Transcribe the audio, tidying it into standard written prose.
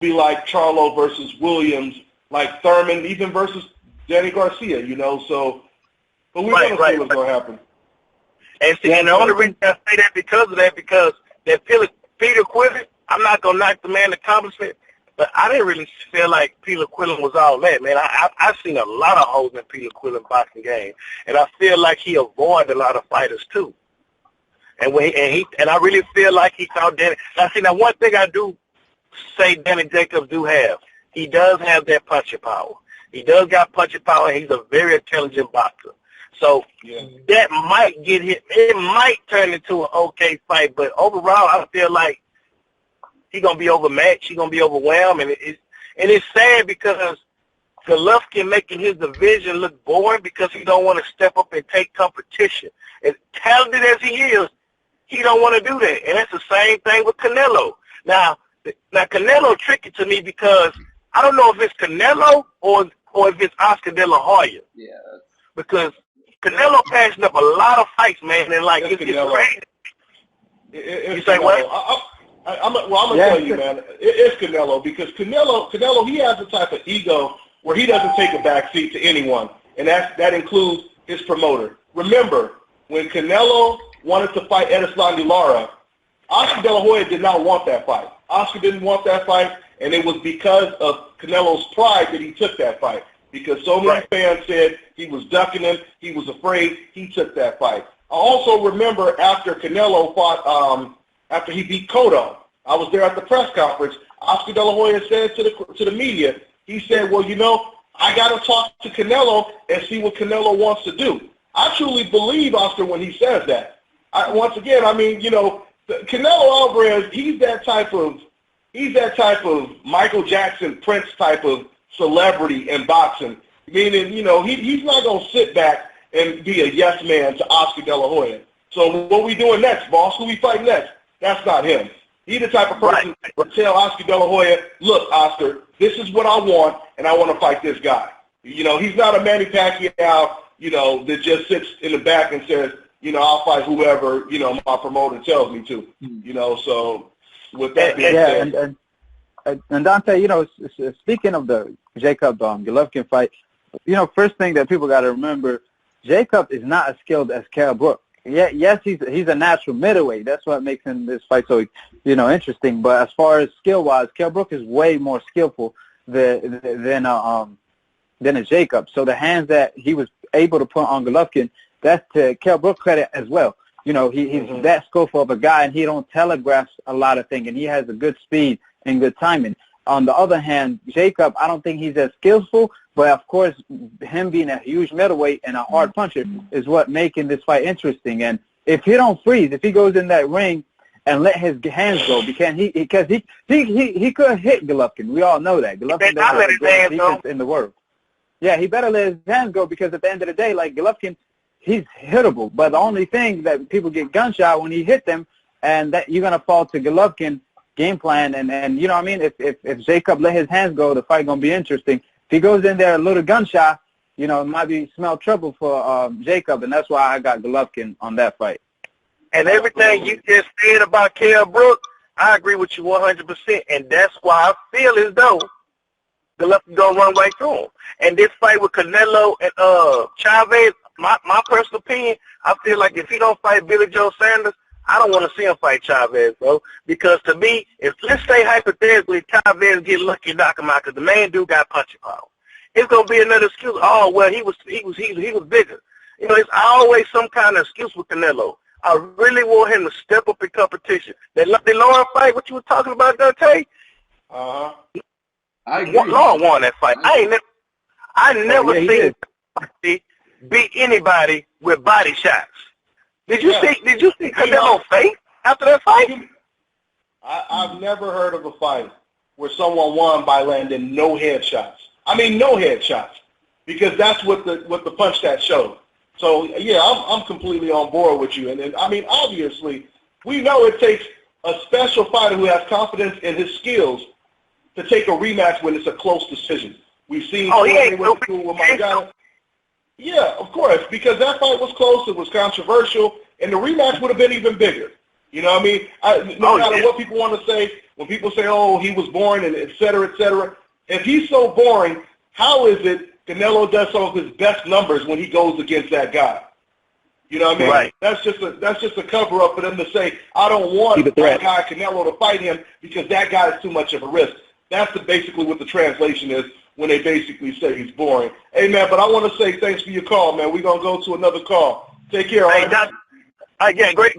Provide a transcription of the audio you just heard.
be like Charlo versus Williams, like Thurman, even versus Danny Garcia, you know. So, but we're going to see what's going to happen. And see, and the only reason I say that because that Peter Quillin, I'm not going to knock the man's accomplishment, but I didn't really feel like Peter Quillin was all that, man. I've seen a lot of holes in Peter Quillin's boxing game, and I feel like he avoided a lot of fighters too. And I really feel like he saw Danny. Now one thing I do say Danny Jacobs do have, he does have that punching power. He does got punching power. He's a very intelligent boxer. So that might get hit. It might turn into an okay fight, but overall, I feel like he's gonna be overmatched. He's gonna be overwhelmed, and it's sad because Golovkin making his division look boring because he don't want to step up and take competition. As talented as he is, he don't want to do that, and that's the same thing with Canelo. Now Canelo tricky to me because I don't know if it's Canelo or if it's Oscar De La Hoya. Yeah. Because Canelo passing up a lot of fights, man, and like it's crazy. You say what? I'm gonna tell you, man. It's Canelo because Canelo, he has the type of ego where he doesn't take a back seat to anyone, and that includes his promoter. Remember, when Canelo wanted to fight Edison Lara, Oscar De La Hoya did not want that fight. Oscar didn't want that fight, and it was because of Canelo's pride that he took that fight. Because so many fans said he was ducking him, he was afraid, he took that fight. I also remember after Canelo fought, after he beat Cotto, I was there at the press conference. Oscar De La Hoya said to the media, he said, well, you know, I got to talk to Canelo and see what Canelo wants to do. I truly believe Oscar when he says that. Once again, I mean, you know, Canelo Alvarez, he's that type of Michael Jackson, Prince type of celebrity in boxing. Meaning, you know, he's not going to sit back and be a yes man to Oscar De La Hoya. So what we doing next, boss? Who we fighting next? That's not him. He's the type of person to tell Oscar De La Hoya, look, Oscar, this is what I want, and I want to fight this guy. You know, he's not a Manny Pacquiao, you know, that just sits in the back and says, you know, I'll fight whoever, you know, my promoter tells me to. You know, so with that being said. And Dante, you know, speaking of the Jacob Golovkin fight, you know, first thing that people got to remember, Jacob is not as skilled as Kell Brook. Yeah, yes, he's a natural middleweight. That's what makes him this fight so, you know, interesting. But as far as skill-wise, Kell Brook is way more skillful than a Jacob. So the hands that he was able to put on Golovkin, that's to Kell Brook credit as well. You know, he's that skillful of a guy, and he don't telegraph a lot of things, and he has a good speed and good timing. On the other hand, Jacob, I don't think he's as skillful, but of course, him being a huge middleweight and a hard puncher is what making this fight interesting. And if he don't freeze, if he goes in that ring and let his hands go, because he could hit Golovkin. We all know that. Golovkin doesn't have the greatest defense in the world. Yeah, he better let his hands go because at the end of the day, like Golovkin, he's hittable. But the only thing that people get gunshot when he hit them, and that you're gonna fall to Golovkin game plan, and you know what I mean? If Jacob let his hands go, the fight gonna be interesting. If he goes in there a little gunshot, you know, it might be smell trouble for Jacob, and that's why I got Golovkin on that fight. And everything you just said about Kell Brook, I agree with you 100%, and that's why I feel as though Golovkin gonna run right through him. And this fight with Canelo and Chavez, my personal opinion, I feel like if he don't fight Billy Joe Sanders, I don't want to see him fight Chavez, bro. Because to me, if let's say hypothetically Chavez get lucky and knock him out, because the man dude got punching power, it's gonna be another excuse. Oh well, he was bigger. You know, it's always some kind of excuse with Canelo. I really want him to step up in competition. That Lauren fight, what you were talking about, Dante? I agree. Lauren won that fight. I never seen somebody beat anybody with body shots. Did you see Canelo's face after that fight? I've never heard of a fight where someone won by landing no headshots. I mean, no headshots, because that's what the punch stat showed. So yeah, I'm completely on board with you. And I mean, obviously, we know it takes a special fighter who has confidence in his skills to take a rematch when it's a close decision. We've seen with Margano. Yeah, of course, because that fight was close, it was controversial, and the rematch would have been even bigger. You know what I mean? No matter what people want to say, when people say, oh, he was boring and et cetera, if he's so boring, how is it Canelo does some of his best numbers when he goes against that guy? You know what I mean? Right. That's just a cover-up for them to say, I don't want that guy Canelo to fight him because that guy is too much of a risk. That's basically what the translation is when they basically say he's boring. Hey, man, but I want to say thanks for your call, man. We're going to go to another call. Take care, all right? Yeah, great.